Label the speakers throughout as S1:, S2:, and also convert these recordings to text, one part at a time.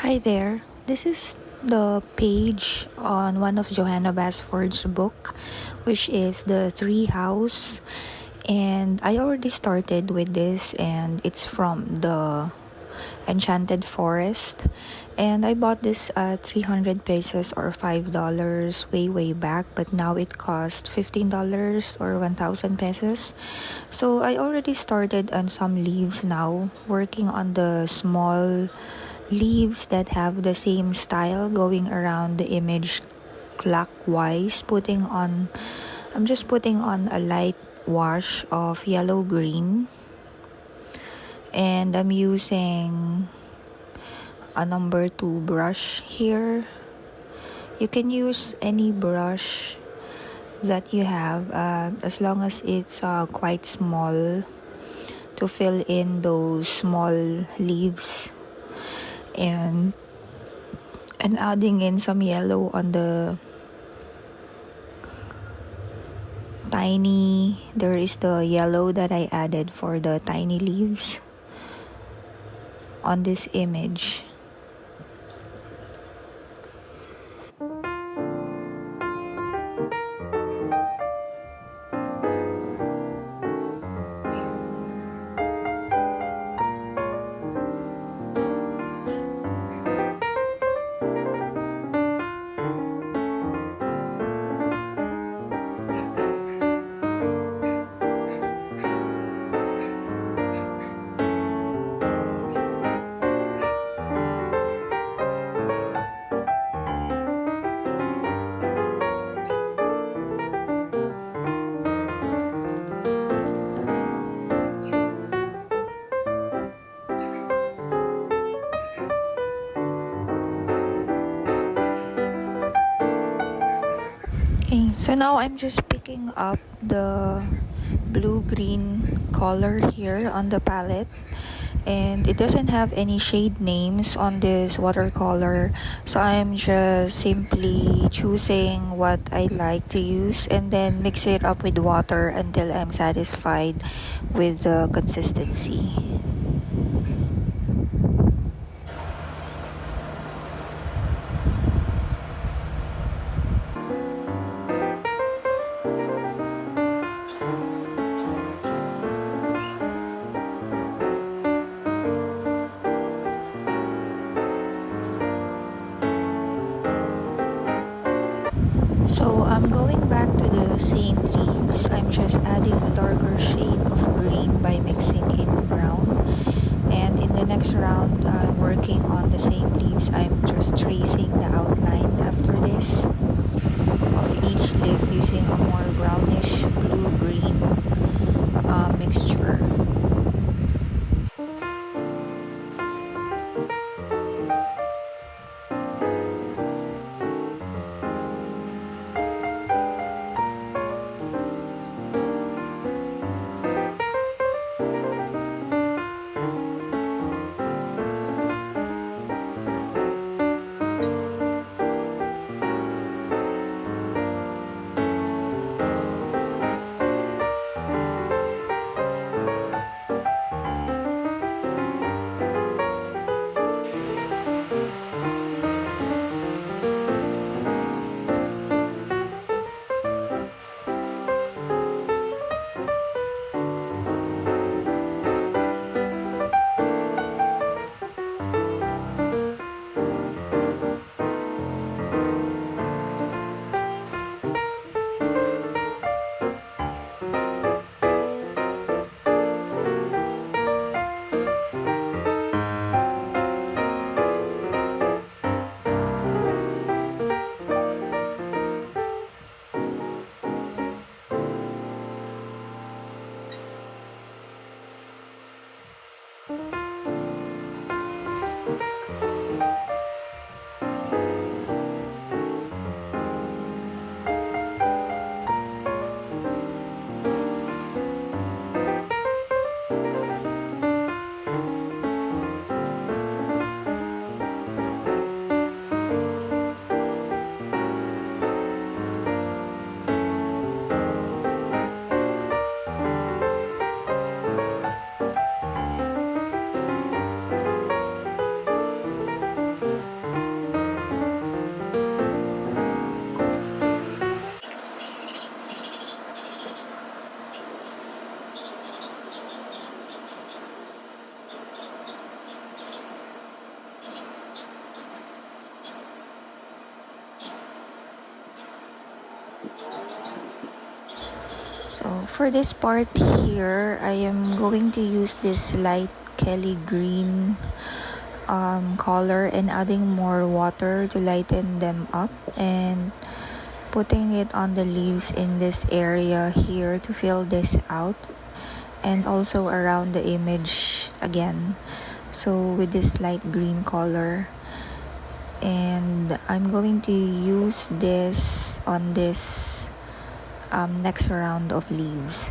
S1: Hi there. This is the page on one of Johanna Basford's book, which is The Tree House. And I already started with this, and it's from the Enchanted Forest. And I bought this at 300 pesos or $5 way back, but now it costs $15 or 1,000 pesos. So I already started on some leaves now, working on the small leaves that have the same style, going around the image clockwise. I'm just putting on a light wash of yellow green, and I'm using a number 2 brush here. You can use any brush that you have, as long as it's quite small, to fill in those small leaves, and adding in some yellow on the there is the yellow that I added for the tiny leaves on this image. Okay, so now I'm just picking up the blue-green color here on the palette, and it doesn't have any shade names on this watercolor, so I'm just simply choosing what I like to use and then mix it up with water until I'm satisfied with the consistency. So I'm going back to the same leaves. I'm just adding a darker shade of green by mixing in brown. And in the next round, I'm working on the same leaves. I'm just tracing the outline after this of each leaf using a more brownish blue-green mixture. So for this part here, I am going to use this light Kelly green color and adding more water to lighten them up and putting it on the leaves in this area here to fill this out, and also around the image again, so with this light green color. And I'm going to use this on this next round of leaves.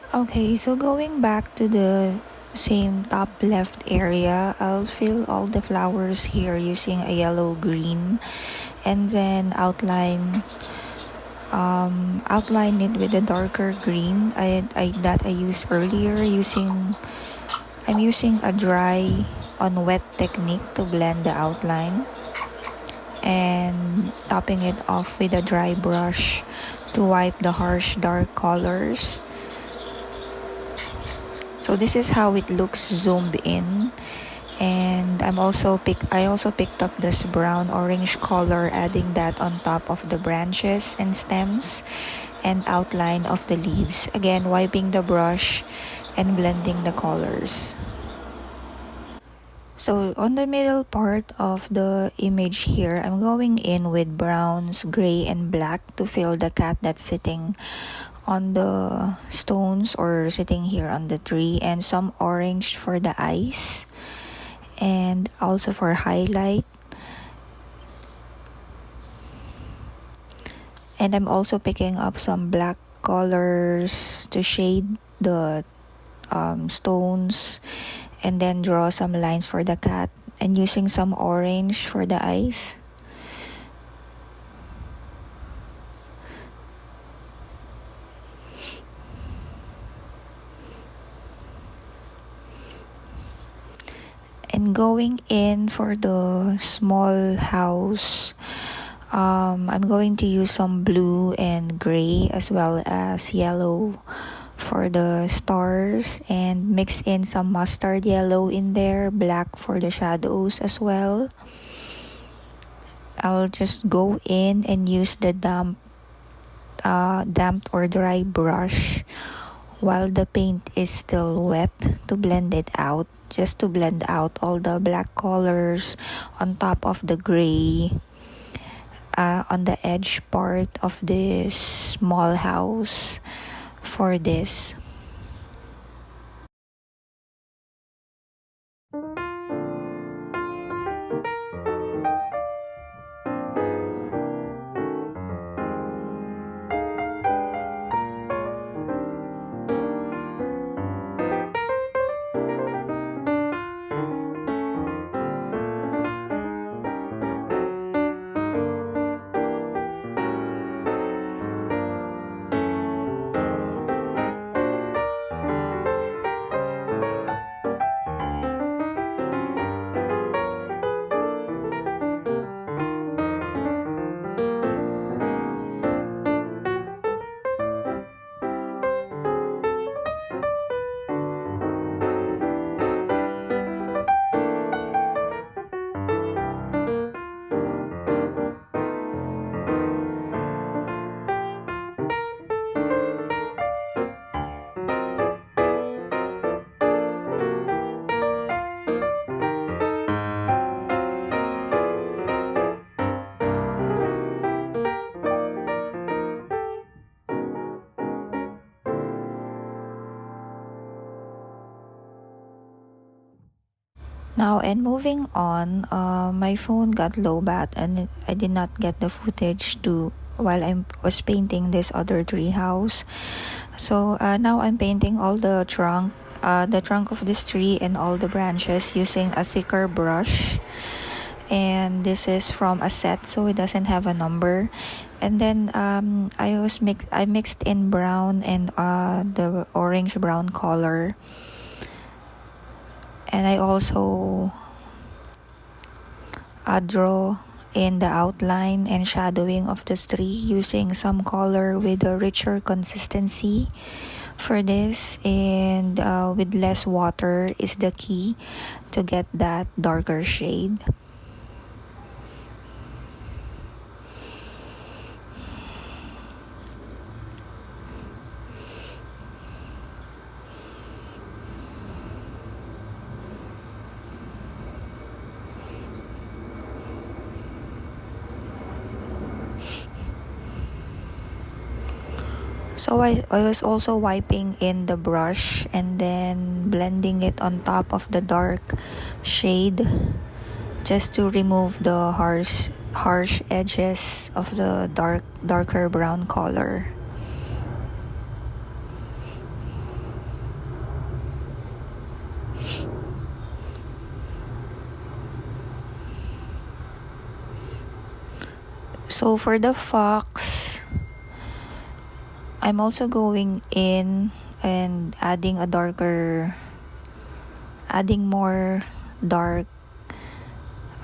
S1: Okay, so going back to the same top left area, I'll fill all the flowers here using a yellow green, and then outline it with a darker green that I used earlier. I'm using a dry on wet technique to blend the outline, and topping it off with a dry brush to wipe the harsh dark colors. So this is how it looks zoomed in. And I also picked up this brown orange color, adding that on top of the branches and stems and outline of the leaves. Again, wiping the brush and blending the colors. So on the middle part of the image here, I'm going in with browns, gray, and black to fill the cat that's sitting on the stones or sitting here on the tree, and some orange for the eyes and also for highlight. And I'm also picking up some black colors to shade the stones, and then draw some lines for the cat, and using some orange for the eyes. And going in for the small house, I'm going to use some blue and gray as well as yellow for the stars, and mix in some mustard yellow in there, black for the shadows as well. I'll just go in and use the damp or dry brush while the paint is still wet to blend it out, just to blend out all the black colors on top of the gray on the edge part of this small house for this. Now, and moving on, my phone got low bat and I did not get the footage to while I was painting this other tree house. So now I'm painting all the trunk of this tree and all the branches using a thicker brush. And this is from a set, so it doesn't have a number. And then I mixed in brown and the orange brown color. And I also draw in the outline and shadowing of the tree using some color with a richer consistency for this, and with less water is the key to get that darker shade. So I was also wiping in the brush and then blending it on top of the dark shade just to remove the harsh edges of the darker brown color. So for the fox, I'm also going in and adding more dark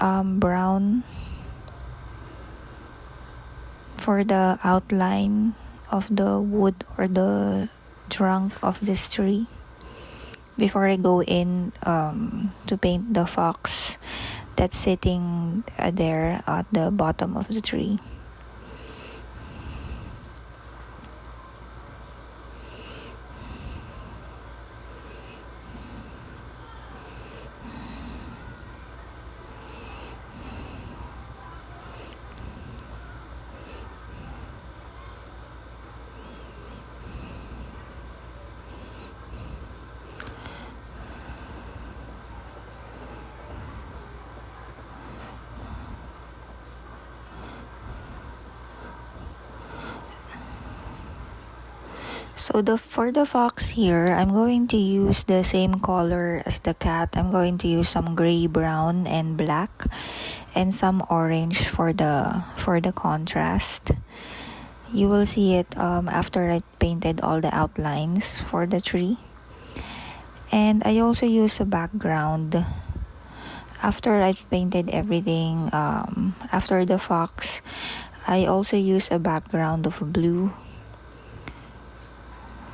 S1: brown for the outline of the wood or the trunk of this tree before I go in to paint the fox that's sitting there at the bottom of the tree. So for the fox here, I'm going to use the same color as the cat. I'm going to use some gray, brown, and black, and some orange for the contrast. You will see it after I painted all the outlines for the tree. And I also use a background after I've painted everything. After the fox, I also use a background of blue,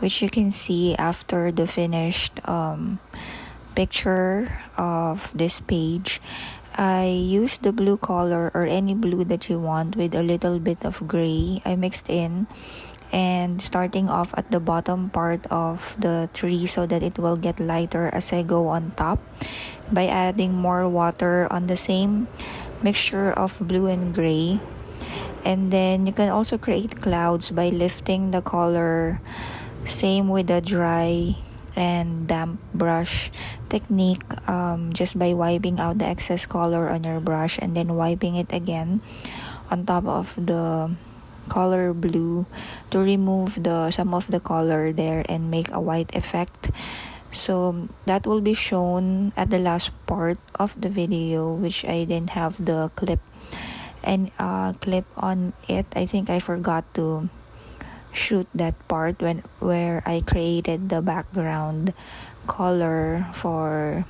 S1: which you can see after the finished picture of this page. I used the blue color or any blue that you want with a little bit of gray. I mixed in and starting off at the bottom part of the tree so that it will get lighter as I go on top by adding more water on the same mixture of blue and gray. And then you can also create clouds by lifting the color. Same with the dry and damp brush technique, just by wiping out the excess color on your brush and then wiping it again on top of the color blue to remove some of the color there and make a white effect. So that will be shown at the last part of the video, which I didn't have the clip on it. I think I forgot to shoot that part where I created the background color for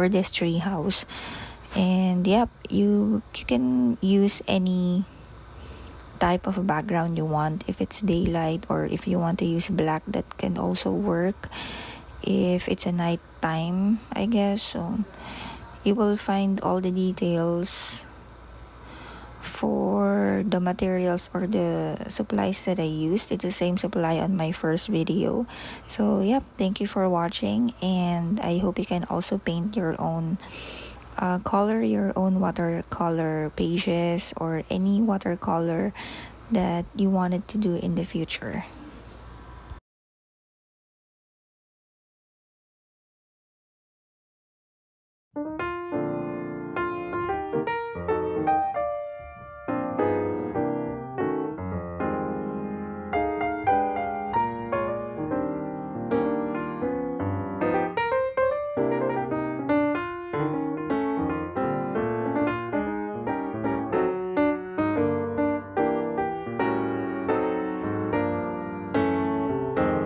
S1: this tree house. And yep, you can use any type of background you want. If it's daylight or if you want to use black, that can also work if it's a night time, I guess. So you will find all the details for the materials or the supplies that I used. It's the same supply on my first video. So yep, thank you for watching, and I hope you can also paint your own color your own watercolor pages or any watercolor that you wanted to do in the future.